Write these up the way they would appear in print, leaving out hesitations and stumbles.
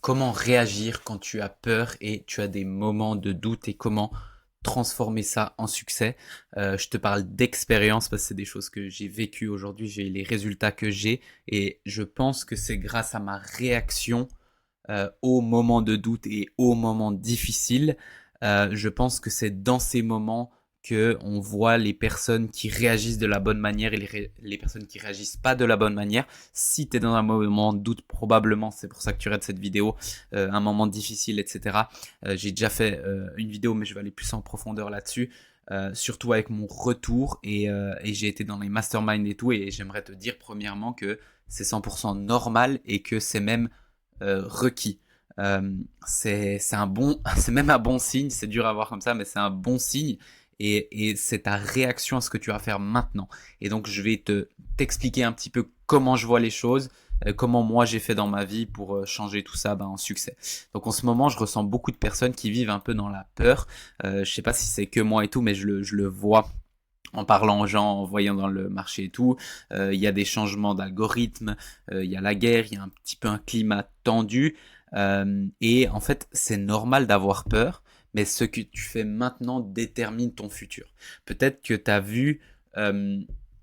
comment réagir quand tu as peur et tu as des moments de doute et comment transformer ça en succès. Je te parle d'expérience parce que c'est des choses que j'ai vécues aujourd'hui, j'ai les résultats que j'ai et je pense que c'est grâce à ma réaction aux moments de doute et aux moments difficiles. Je pense que c'est dans ces moments que on voit les personnes qui réagissent de la bonne manière et les personnes qui réagissent pas de la bonne manière. Si tu es dans un moment de doute, probablement, c'est pour ça que tu regardes cette vidéo, un moment difficile, etc. J'ai déjà fait une vidéo, mais je vais aller plus en profondeur là-dessus. Surtout avec mon retour et j'ai été dans les masterminds et tout et j'aimerais te dire premièrement que c'est 100% normal et que c'est même requis. C'est un bon, c'est même un bon signe. C'est dur à voir comme ça, mais c'est un bon signe. Et c'est ta réaction à ce que tu vas faire maintenant. Et donc, je vais t'expliquer un petit peu comment je vois les choses, comment moi j'ai fait dans ma vie pour changer tout ça en succès. Donc, en ce moment, je ressens beaucoup de personnes qui vivent un peu dans la peur. Je sais pas si c'est que moi et tout, mais je le vois en parlant aux gens, en voyant dans le marché et tout. Il y a des changements d'algorithme, il y a la guerre, il y a un petit peu un climat tendu. Et en fait, c'est normal d'avoir peur, mais ce que tu fais maintenant détermine ton futur. Peut-être que tu as vu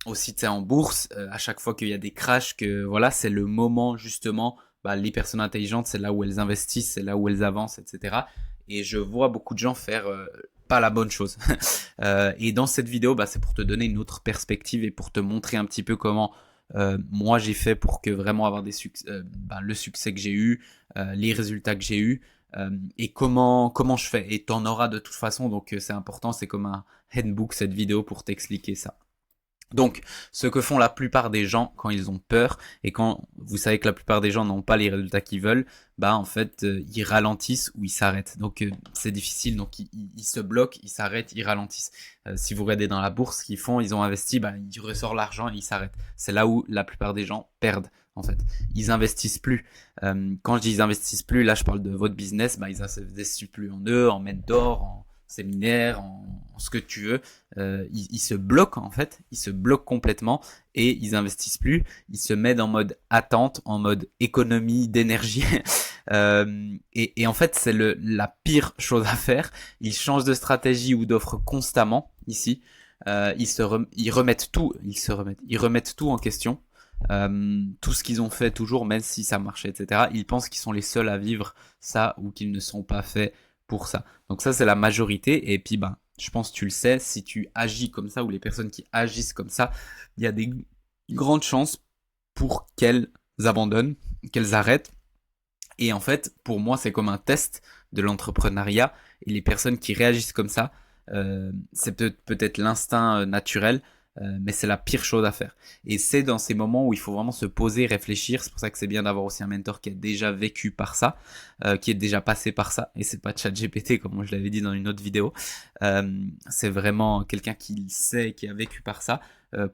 aussi, tu sais, en bourse, à chaque fois qu'il y a des crashs, que voilà, c'est le moment justement, les personnes intelligentes, c'est là où elles investissent, c'est là où elles avancent, etc. Et je vois beaucoup de gens faire pas la bonne chose. Et dans cette vidéo, c'est pour te donner une autre perspective et pour te montrer un petit peu comment moi j'ai fait pour que vraiment avoir le succès que j'ai eu, les résultats que j'ai eu et comment je fais. Et t'en auras de toute façon, donc c'est important, c'est comme un handbook cette vidéo pour t'expliquer ça. Donc, ce que font la plupart des gens quand ils ont peur et quand vous savez que la plupart des gens n'ont pas les résultats qu'ils veulent, en fait, ils ralentissent ou ils s'arrêtent. Donc, c'est difficile. Donc, ils se bloquent, ils s'arrêtent, ils ralentissent. Si vous regardez dans la bourse, ce qu'ils font, ils ont investi, ils ressortent l'argent et ils s'arrêtent. C'est là où la plupart des gens perdent. En fait, ils investissent plus. Quand je dis ils investissent plus, là, je parle de votre business. Ils investissent plus en eux, en mentor, en séminaire, en ce que tu veux. Ils se bloquent en fait, ils se bloquent complètement et ils investissent plus. Ils se mettent en mode attente, en mode économie d'énergie. Et en fait, c'est la pire chose à faire. Ils changent de stratégie ou d'offre constamment ici. Ils remettent tout, ils remettent tout en question. Tout ce qu'ils ont fait toujours, même si ça marchait, etc. Ils pensent qu'ils sont les seuls à vivre ça ou qu'ils ne sont pas faits pour ça. Donc ça, c'est la majorité. Et puis, je pense que tu le sais, si tu agis comme ça ou les personnes qui agissent comme ça, il y a des grandes chances pour qu'elles abandonnent, qu'elles arrêtent. Et en fait, pour moi, c'est comme un test de l'entrepreneuriat. Et les personnes qui réagissent comme ça, c'est peut-être l'instinct naturel, mais c'est la pire chose à faire. Et c'est dans ces moments où il faut vraiment se poser, réfléchir. C'est pour ça que c'est bien d'avoir aussi un mentor qui a déjà vécu par ça, qui est déjà passé par ça. Et c'est pas ChatGPT comme je l'avais dit dans une autre vidéo. C'est vraiment quelqu'un qui sait, qui a vécu par ça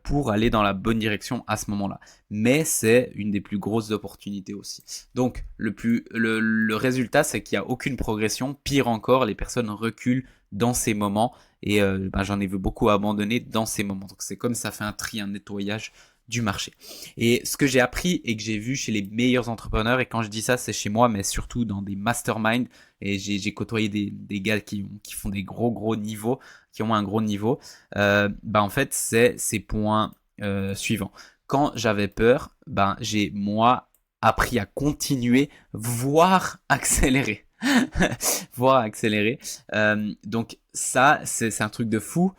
pour aller dans la bonne direction à ce moment-là. Mais c'est une des plus grosses opportunités aussi. Donc le résultat, c'est qu'il n'y a aucune progression. Pire encore, les personnes reculent dans ces moments et j'en ai vu beaucoup abandonner dans ces moments. Donc c'est comme ça fait un tri, un nettoyage du marché. Et ce que j'ai appris et que j'ai vu chez les meilleurs entrepreneurs, et quand je dis ça, c'est chez moi, mais surtout dans des masterminds, et j'ai côtoyé des gars qui font des gros niveaux, qui ont un gros niveau, en fait, c'est ces points suivants. Quand j'avais peur, j'ai moi appris à continuer, voire accélérer. Voire accélérer. Donc ça, c'est un truc de fou.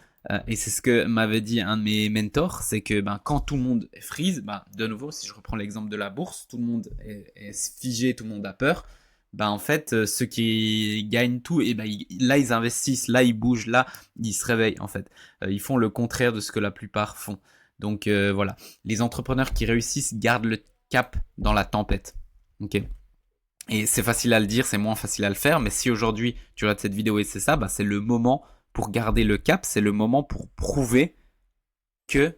Et c'est ce que m'avait dit un de mes mentors, c'est que quand tout le monde freeze, de nouveau, si je reprends l'exemple de la bourse, tout le monde est figé, tout le monde a peur. En fait, ceux qui gagnent tout, et là ils investissent, là ils bougent, là ils se réveillent en fait. Ils font le contraire de ce que la plupart font. Donc voilà, les entrepreneurs qui réussissent gardent le cap dans la tempête. Ok. Et c'est facile à le dire, c'est moins facile à le faire, mais si aujourd'hui tu regardes cette vidéo et c'est ça, c'est le moment pour garder le cap, c'est le moment pour prouver que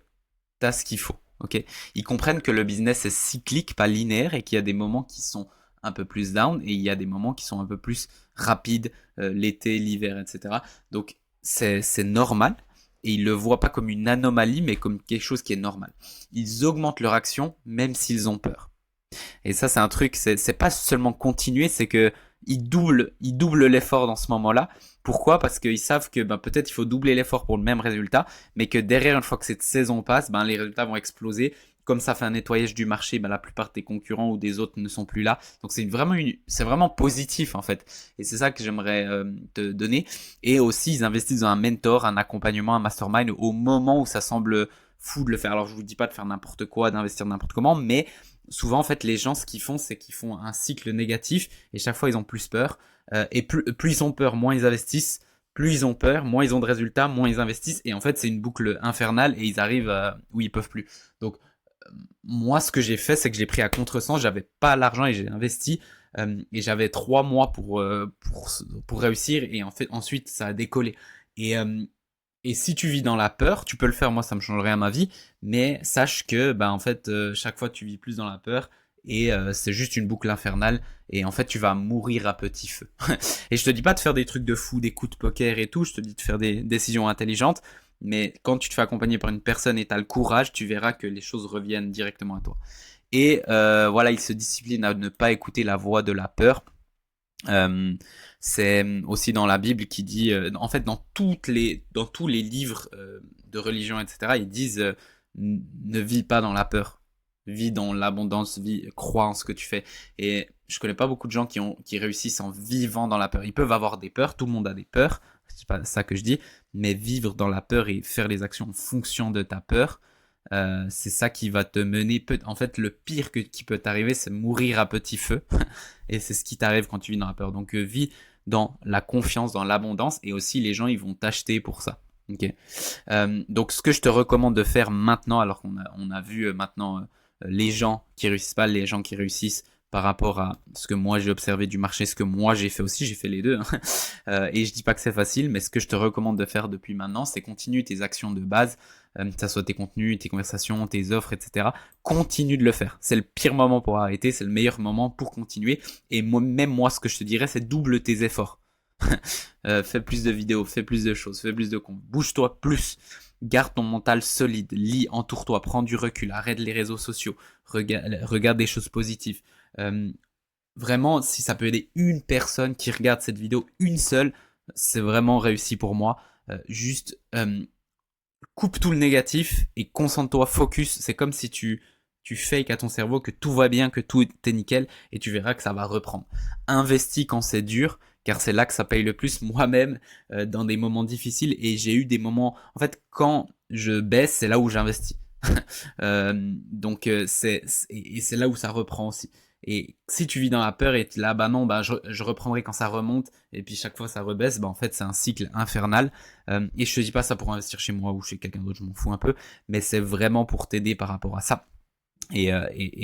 tu as ce qu'il faut. Ok. Ils comprennent que le business est cyclique, pas linéaire, et qu'il y a des moments qui sont un peu plus down et il y a des moments qui sont un peu plus rapides, l'été, l'hiver, etc. Donc c'est normal et ils le voient pas comme une anomalie, mais comme quelque chose qui est normal. Ils augmentent leur action même s'ils ont peur. Et ça, c'est un truc, c'est pas seulement continuer, c'est que ils doublent l'effort dans ce moment-là. Pourquoi? Parce qu'ils savent que ben, peut-être il faut doubler l'effort pour le même résultat, mais que derrière, une fois que cette saison passe, ben, les résultats vont exploser. Comme ça fait un nettoyage du marché, ben, la plupart de tes concurrents ou des autres ne sont plus là. Donc c'est vraiment positif en fait. Et c'est ça que j'aimerais te donner. Et aussi, ils investissent dans un mentor, un accompagnement, un mastermind au moment où ça semble fou de le faire. Alors je vous dis pas de faire n'importe quoi, d'investir n'importe comment, mais souvent en fait les gens ce qu'ils font c'est qu'ils font un cycle négatif et chaque fois ils ont plus peur. Et plus ils ont peur, moins ils investissent. Plus ils ont peur, moins ils ont de résultats, moins ils investissent. Et en fait c'est une boucle infernale et ils arrivent où ils peuvent plus. Donc moi ce que j'ai fait c'est que j'ai pris à contresens, j'avais pas l'argent et j'ai investi. Et j'avais 3 mois pour réussir et en fait ensuite ça a décollé. Et, euh, et si tu vis dans la peur, tu peux le faire, moi ça me changerait à ma vie, mais sache que bah, en fait chaque fois tu vis plus dans la peur et c'est juste une boucle infernale et en fait tu vas mourir à petit feu. Et je te dis pas de faire des trucs de fou, des coups de poker et tout, je te dis de faire des décisions intelligentes, mais quand tu te fais accompagner par une personne et tu as le courage, tu verras que les choses reviennent directement à toi. Et voilà, il se discipline à ne pas écouter la voix de la peur. Euh, c'est aussi dans la Bible qui dit, en fait, dans tous les livres de religion, etc., ils disent ne vis pas dans la peur, vis dans l'abondance, crois en ce que tu fais. Et je connais pas beaucoup de gens qui réussissent en vivant dans la peur. Ils peuvent avoir des peurs, tout le monde a des peurs, c'est pas ça que je dis, mais vivre dans la peur et faire les actions en fonction de ta peur. C'est ça qui va te mener. En fait, le pire qui peut t'arriver, c'est mourir à petit feu. Et c'est ce qui t'arrive quand tu vis dans la peur. Donc, vis dans la confiance, dans l'abondance. Et aussi, les gens, ils vont t'acheter pour ça. Ok. Donc, ce que je te recommande de faire maintenant, alors on a vu maintenant les gens qui réussissent pas, les gens qui réussissent par rapport à ce que moi j'ai observé du marché, ce que moi j'ai fait aussi, j'ai fait les deux. Hein. Et je dis pas que c'est facile, mais ce que je te recommande de faire depuis maintenant, c'est continuer tes actions de base, que ça soit tes contenus, tes conversations, tes offres, etc. Continue de le faire. C'est le pire moment pour arrêter, c'est le meilleur moment pour continuer. Et même moi, ce que je te dirais, c'est double tes efforts. Fais plus de vidéos, fais plus de choses, fais plus de comptes, bouge-toi plus. Garde ton mental solide, lis, entoure-toi, prends du recul, arrête les réseaux sociaux, regarde des choses positives. Euh, Vraiment, si ça peut aider une personne qui regarde cette vidéo, une seule, c'est vraiment réussi pour moi. Juste coupe tout le négatif et concentre-toi, focus. C'est comme si tu fakes à ton cerveau que tout va bien, que tout est nickel et tu verras que ça va reprendre. Investis quand c'est dur, car c'est là que ça paye le plus. Moi-même, dans des moments difficiles, et j'ai eu des moments, en fait, quand je baisse, c'est là où j'investis. Donc et c'est là où ça reprend aussi. Et si tu vis dans la peur et là, bah non, bah je reprendrai quand ça remonte, et puis chaque fois ça rebaisse, bah en fait c'est un cycle infernal. Et je te dis pas ça pour investir chez moi ou chez quelqu'un d'autre, je m'en fous un peu, mais c'est vraiment pour t'aider par rapport à ça. Et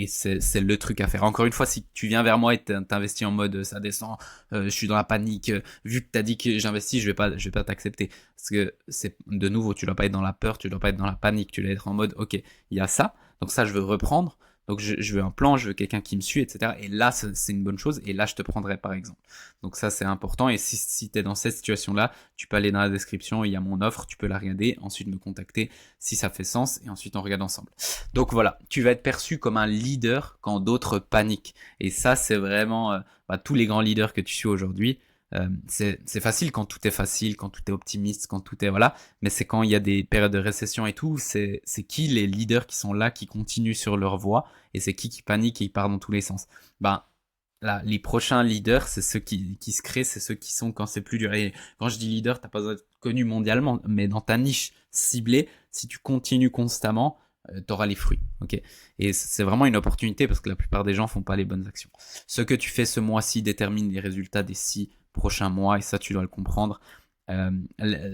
c'est le truc à faire. Encore une fois, si tu viens vers moi et t'investis en mode ça descend, je suis dans la panique, vu que t'as dit que j'investis, je vais pas t'accepter. Parce que c'est de nouveau, tu dois pas être dans la peur, tu dois pas être dans la panique, tu dois être en mode ok, il y a ça, donc ça je veux reprendre. Donc je veux un plan, je veux quelqu'un qui me suit, etc. Et là, c'est une bonne chose. Et là, je te prendrai par exemple. Donc ça, c'est important. Et si tu es dans cette situation-là, tu peux aller dans la description, il y a mon offre, tu peux la regarder, ensuite me contacter si ça fait sens, et ensuite on regarde ensemble. Donc voilà, tu vas être perçu comme un leader quand d'autres paniquent. Et ça, c'est vraiment tous les grands leaders que tu suis aujourd'hui. C'est facile quand tout est facile, quand tout est optimiste, quand tout est voilà, mais c'est quand il y a des périodes de récession et tout, c'est qui les leaders qui sont là, qui continuent sur leur voie, et c'est qui panique et qui part dans tous les sens. Ben là, les prochains leaders, c'est ceux qui se créent, c'est ceux qui sont quand c'est plus dur. Et quand je dis leader, t'as pas besoin d'être connu mondialement, mais dans ta niche ciblée, si tu continues constamment, t'auras les fruits, ok. Et c'est vraiment une opportunité parce que la plupart des gens font pas les bonnes actions. Ce que tu fais ce mois-ci détermine les résultats des 6 prochains mois, et ça tu dois le comprendre. Euh,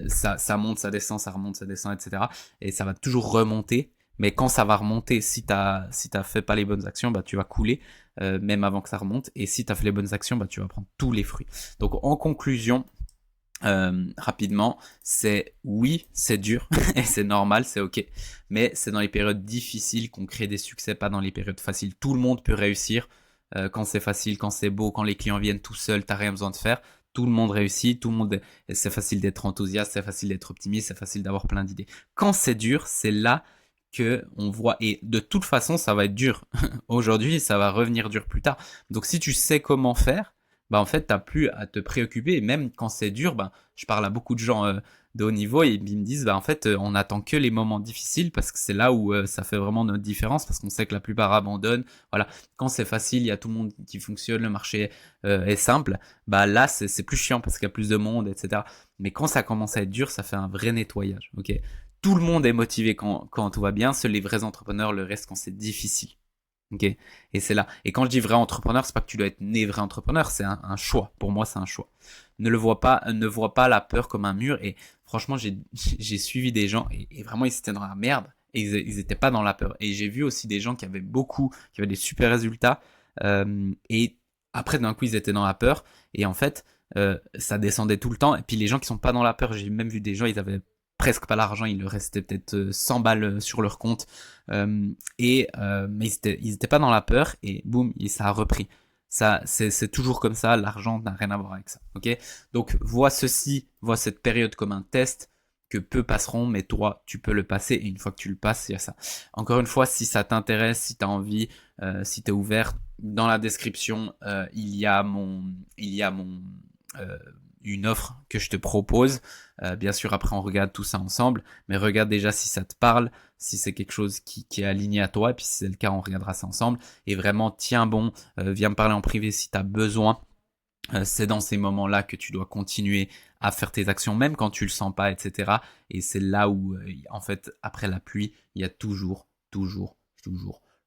ça monte, ça descend, ça remonte, ça descend, etc. Et ça va toujours remonter. Mais quand ça va remonter, si t'as fait pas les bonnes actions, bah tu vas couler, même avant que ça remonte. Et si t'as fait les bonnes actions, bah tu vas prendre tous les fruits. Donc en conclusion, rapidement, c'est oui, c'est dur et c'est normal, c'est ok. Mais c'est dans les périodes difficiles qu'on crée des succès, pas dans les périodes faciles. Tout le monde peut réussir quand c'est facile, quand c'est beau, quand les clients viennent tout seuls, t'as rien besoin de faire. Tout le monde réussit, tout le monde, c'est facile d'être enthousiaste, c'est facile d'être optimiste, c'est facile d'avoir plein d'idées. Quand c'est dur, c'est là que on voit. Et de toute façon, ça va être dur. Aujourd'hui, ça va revenir dur plus tard. Donc si tu sais comment faire, bah en fait, t'as plus à te préoccuper. Et même quand c'est dur, bah, je parle à beaucoup de gens de haut niveau et ils me disent, bah en fait, on attend que les moments difficiles parce que c'est là où ça fait vraiment notre différence parce qu'on sait que la plupart abandonnent. Voilà, quand c'est facile, il y a tout le monde qui fonctionne, le marché est simple. Bah là, c'est plus chiant parce qu'il y a plus de monde, etc. Mais quand ça commence à être dur, ça fait un vrai nettoyage. Ok, tout le monde est motivé quand tout va bien. Seuls les vrais entrepreneurs le restent quand c'est difficile. Ok, et c'est là. Et quand je dis vrai entrepreneur, c'est pas que tu dois être né vrai entrepreneur, c'est un choix. Pour moi, c'est un choix. Ne vois pas la peur comme un mur. Et franchement, j'ai suivi des gens et vraiment ils étaient dans la merde et ils étaient pas dans la peur. Et j'ai vu aussi des gens qui avaient des super résultats et après d'un coup ils étaient dans la peur et en fait ça descendait tout le temps. Et puis les gens qui sont pas dans la peur, j'ai même vu des gens, ils avaient presque pas l'argent, il leur restait peut-être 100 balles sur leur compte. Mais ils étaient pas dans la peur et boum, et ça a repris. Ça, c'est toujours comme ça, l'argent n'a rien à voir avec ça. Ok? Donc, vois cette période comme un test que peu passeront, mais toi, tu peux le passer et une fois que tu le passes, il y a ça. Encore une fois, si ça t'intéresse, si tu as envie, si tu es ouvert, dans la description, il y a mon, euh, une offre que je te propose. Bien sûr, après, on regarde tout ça ensemble, mais regarde déjà si ça te parle, si c'est quelque chose qui est aligné à toi, et puis si c'est le cas, on regardera ça ensemble. Et vraiment, tiens bon, viens me parler en privé si tu as besoin. C'est dans ces moments-là que tu dois continuer à faire tes actions, même quand tu le sens pas, etc. Et c'est là où, en fait, après la pluie, il y a toujours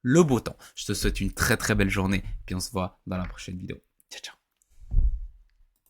le beau temps. Je te souhaite une très très belle journée, puis on se voit dans la prochaine vidéo.